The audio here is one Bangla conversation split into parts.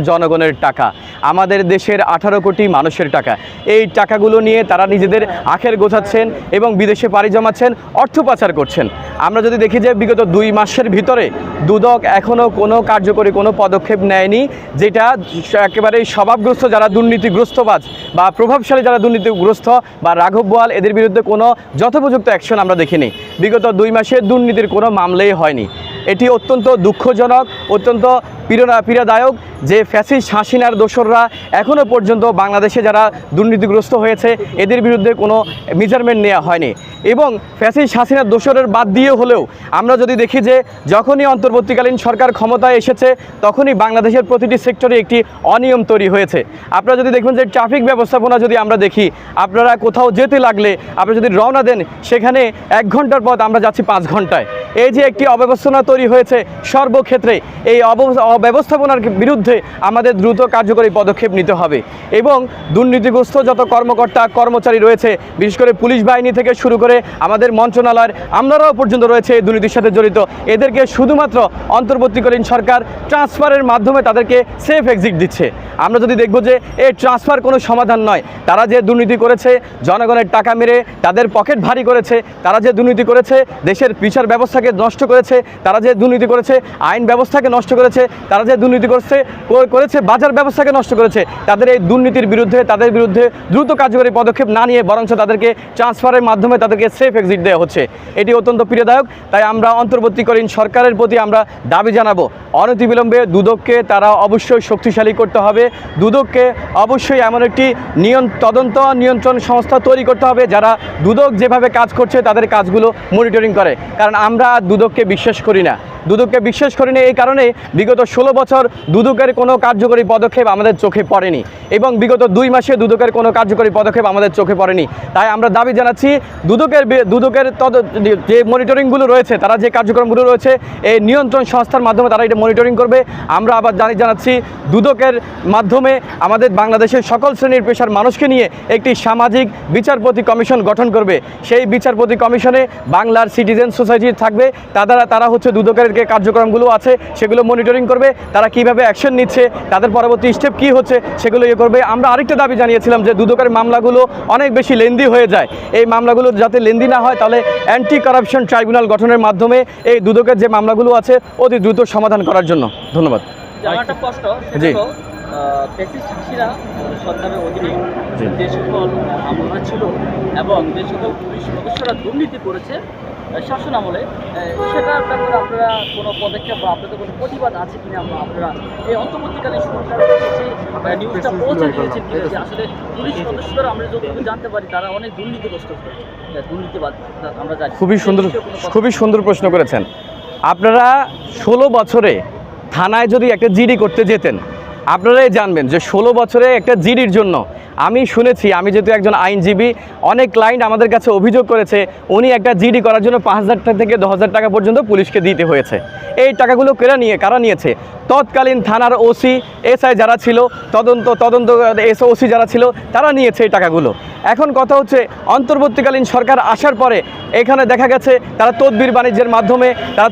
জনগণের টাকা, আমাদের দেশের 18 কোটি মানুষের টাকা। এই টাকাগুলো নিয়ে তারা নিজেদের আখের গোছাচ্ছেন এবং বিদেশে পাড়ি জমাচ্ছেন, অর্থ পাচার করছেন। আমরা যদি দেখি যে বিগত 2 মাসের ভিতরে দুদক এখনও কোনো কার্যকরী কোনো পদক্ষেপ নেয়নি, যেটা একেবারেই স্বভাবগ্রস্ত যারা দুর্নীতিগ্রস্তবাজ বা প্রভাবশালী যারা দুর্নীতিগ্রস্ত বা রাঘব বোয়াল, এদের বিরুদ্ধে কোনো যথোপযুক্ত অ্যাকশন আমরা দেখিনি। বিগত 2 মাসে দুর্নীতির কোনো মামলাই হয়নি। এটি অত্যন্ত দুঃখজনক, অত্যন্ত পীড়াদায়ক যে ফ্যাসিস্ট হাসিনার দোসররা এখনও পর্যন্ত বাংলাদেশে যারা দুর্নীতিগ্রস্ত হয়েছে এদের বিরুদ্ধে কোনো মেজারমেন্ট নেওয়া হয়নি। এবং ফ্যাসিস্ট হাসিনার দোসরের বাদ দিয়ে হলেও আমরা যদি দেখি যে যখনই অন্তর্বর্তীকালীন সরকার ক্ষমতায় এসেছে তখনই বাংলাদেশের প্রতিটি সেক্টরে একটি অনিয়ম তৈরি হয়েছে। আপনারা যদি দেখবেন যে ট্রাফিক ব্যবস্থাপনা যদি আমরা দেখি, আপনারা কোথাও যেতে লাগলে আপনারা যদি রওনা দেন সেখানে 1 ঘন্টার পথ আমরা যাচ্ছি 5 ঘন্টায়। এই যে একটি অব্যবস্থাপনা তৈরি হয়েছে সর্বক্ষেত্রে, এই অব্যবস্থাপনার বিরুদ্ধে আমাদের দ্রুত কার্যকরী পদক্ষেপ নিতে হবে। এবং দুর্নীতিগ্রস্ত যত কর্মকর্তা কর্মচারী রয়েছে, বিশেষ করে পুলিশ বাহিনী থেকে শুরু করে আমাদের মন্ত্রণালয়ের আমলারাও পর্যন্ত রয়েছে এই দুর্নীতির সাথে জড়িত, এদেরকে শুধুমাত্র অন্তর্বর্তীকালীন সরকার ট্রান্সফারের মাধ্যমে তাদেরকে সেফ এক্সিট দিচ্ছে। আমরা যদি দেখব যে এই ট্রান্সফার কোনো সমাধান নয়। তারা যে দুর্নীতি করেছে, জনগণের টাকা মেরে তাদের পকেট ভারী করেছে, তারা যে দুর্নীতি করেছে দেশের বিচার ব্যবস্থাকে নষ্ট করেছে, তারা যে দুর্নীতি করেছে আইন ব্যবস্থাকে নষ্ট করেছে, তারা যে দুর্নীতি করেছে বাজার ব্যবস্থাকে নষ্ট করেছে, তাদের এই দুর্নীতির বিরুদ্ধে তাদের বিরুদ্ধে দ্রুত কার্যকরী পদক্ষেপ না নিয়ে বরঞ্চ তাদেরকে ট্রান্সফারের মাধ্যমে তাদেরকে সেফ এক্সিট দেওয়া হচ্ছে। এটি অত্যন্ত পীড়াদায়ক। তাই আমরা অন্তর্বর্তীকালীন সরকারের প্রতি আমরা দাবি জানাবো, অনতিবিলম্বে দুদককে তারা অবশ্যই শক্তিশালী করতে হবে। দুদককে অবশ্যই এমন একটি তদন্ত নিয়ন্ত্রণ সংস্থা তৈরি করতে হবে যারা দুদক যেভাবে কাজ করছে তাদের কাজগুলো মনিটরিং করে। কারণ আমরা দুদককে বিশ্বাস করি না। দুদককে বিশ্বাস করি না এই কারণে বিগত 16 বছর দুদকের কোনো কার্যকরী পদক্ষেপ আমাদের চোখে পড়েনি এবং বিগত 2 মাসে দুদকের কোনো কার্যকরী পদক্ষেপ আমাদের চোখে পড়েনি। তাই আমরা দাবি জানাচ্ছি দুদকের যে মনিটরিংগুলো রয়েছে, তারা যে কার্যক্রমগুলো রয়েছে এই নিয়ন্ত্রণ সংস্থার মাধ্যমে তারা এটা মনিটরিং করবে। আমরা আবার জানাচ্ছি দুদকের মাধ্যমে আমাদের বাংলাদেশের সকল শ্রেণীর পেশার মানুষকে নিয়ে একটি সামাজিক বিচারপতি কমিশন গঠন করবে। সেই বিচারপতি কমিশনে বাংলার সিটিজেন সোসাইটি থাকবে, তারা হচ্ছে দুদকের কার্যক্রমগুলো আছে সেগুলো মনিটরিং করবে, তারা কিভাবে অ্যাকশন নিচ্ছে, তাদের পরবর্তী স্টেপ কি হচ্ছে সেগুলো করবে। আমরা আরেকটা দাবি জানিয়েছিলাম যে দুদকের মামলাগুলো অনেক বেশি লেন্দি হয়ে যায়, এই মামলাগুলো যাতে লেন্দি না হয় তাহলে অ্যান্টি কারাপশন ট্রাইব্যুনাল গঠনের মাধ্যমে এই দুদকের যে মামলাগুলো আছে অতি দ্রুত সমাধান করার জন্য। ধন্যবাদ। জি, সরকারের অধীনে যে সকল আমলা ছিল এবং যে সকল পুলিশ সদস্যরা দুর্নীতি করেছে শাসন আমলে, সেটার ব্যাপারে আপনারা কোনো পদক্ষেপ বা আপনাদের কোনো প্রতিবাদ আছে কিনা? আপনারা এই অন্তর্বর্তীকালীন সরকারের কাছে নিউজটা পৌঁছে দিয়েছেন কিনা যে আসলে পুলিশ সদস্যরা আমরা যতটুকু জানতে পারি তারা অনেক দুর্নীতিগ্রস্ত, দুর্নীতিবাদ আমরা জানি। খুবই সুন্দর প্রশ্ন করেছেন। আপনারা 16 বছরে থানায় যদি একটা জিডি করতে যেতেন আপনারাই জানবেন যে 16 বছরে একটা জিডির জন্য আমি শুনেছি, আমি যেহেতু একজন আইনজীবী, অনেক ক্লায়েন্ট আমাদের কাছে অভিযোগ করেছে উনি একটা জিডি করার জন্য 5,000 টাকা থেকে 10,000 টাকা পর্যন্ত পুলিশকে দিতে হয়েছে। এই টাকাগুলো কারা নিয়েছে? তৎকালীন থানার ওসি এসআই যারা ছিল, তদন্ত ওসি যারা ছিল তারা নিয়েছে এই টাকাগুলো। এখন কথা হচ্ছে অন্তর্বর্তীকালীন সরকার আসার পরে এখানে দেখা গেছে তারা তদবির বাণিজ্যের মাধ্যমে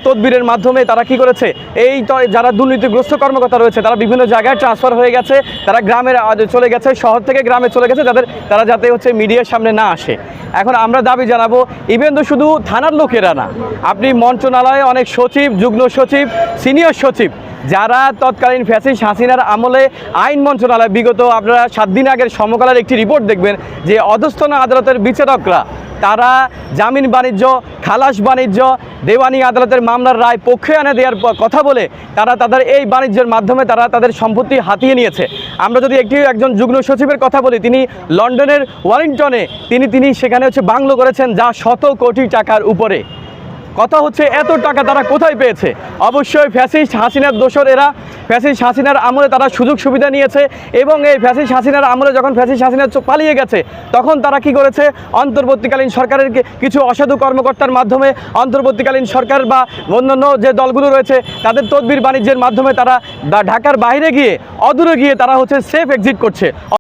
তদবিরের মাধ্যমে তারা কি করেছে, এই যারা দুর্নীতিগ্রস্ত কর্মকর্তা রয়েছে তারা বিভিন্ন জায়গায় ট্রান্সফার হয়ে গেছে, তারা গ্রামে চলে গেছে, শহর থেকে গ্রামে চলে গেছে, তারা যাতে হচ্ছে মিডিয়ার সামনে না আসে। এখন আমরা দাবি জানাবো, ইভেন তো শুধু থানার লোকেরা না, আপনি মন্ত্রণালয়ে অনেক সচিব, যুগ্ম সচিব, সিনিয়র সচিব যারা তৎকালীন ফ্যাসিস্ট হাসিনার আমলে আইন মন্ত্রণালয়, বিগত আপনারা 7 দিন আগের সমকালের একটি রিপোর্ট দেখবেন যে অধস্তন আদালতের বিচারকরা তারা জামিন বাণিজ্য, খালাস বাণিজ্য, দেওয়ানি আদালতের মামলার রায় পক্ষে এনে দেওয়ার কথা বলে তারা তাদের এই বাণিজ্যের মাধ্যমে তারা তাদের সম্পত্তি হাতিয়ে নিয়েছে। আমরা যদি একজন যুগ্ম সচিবের কথা বলি, তিনি লন্ডনের ওয়ালিংটনে তিনি সেখানে হচ্ছে বাংলো করেছেন যা 100 কোটি টাকার উপরে। কথা হচ্ছে এত টাকা তারা কোথায় পেয়েছে? অবশ্যই ফ্যাসিস্ট হাসিনার দোসর এরা। ফ্যাসিস্ট হাসিনার আমলে তারা সুযোগ সুবিধা নিয়েছে এবং এই ফ্যাসিস্ট হাসিনার আমলে যখন ফ্যাসিস্ট হাসিনা পালিয়ে গেছে তখন তারা কি করেছে, অন্তর্বর্তীকালীন সরকারের কিছু অসাধু কর্মকর্তার মাধ্যমে অন্তর্বর্তীকালীন সরকার বা অন্যান্য যে দলগুলো রয়েছে তাদের তদবির বাণিজ্যের মাধ্যমে তারা ঢাকার বাইরে গিয়ে অদূরে গিয়ে তারা হচ্ছে সেফ এক্সিট করছে।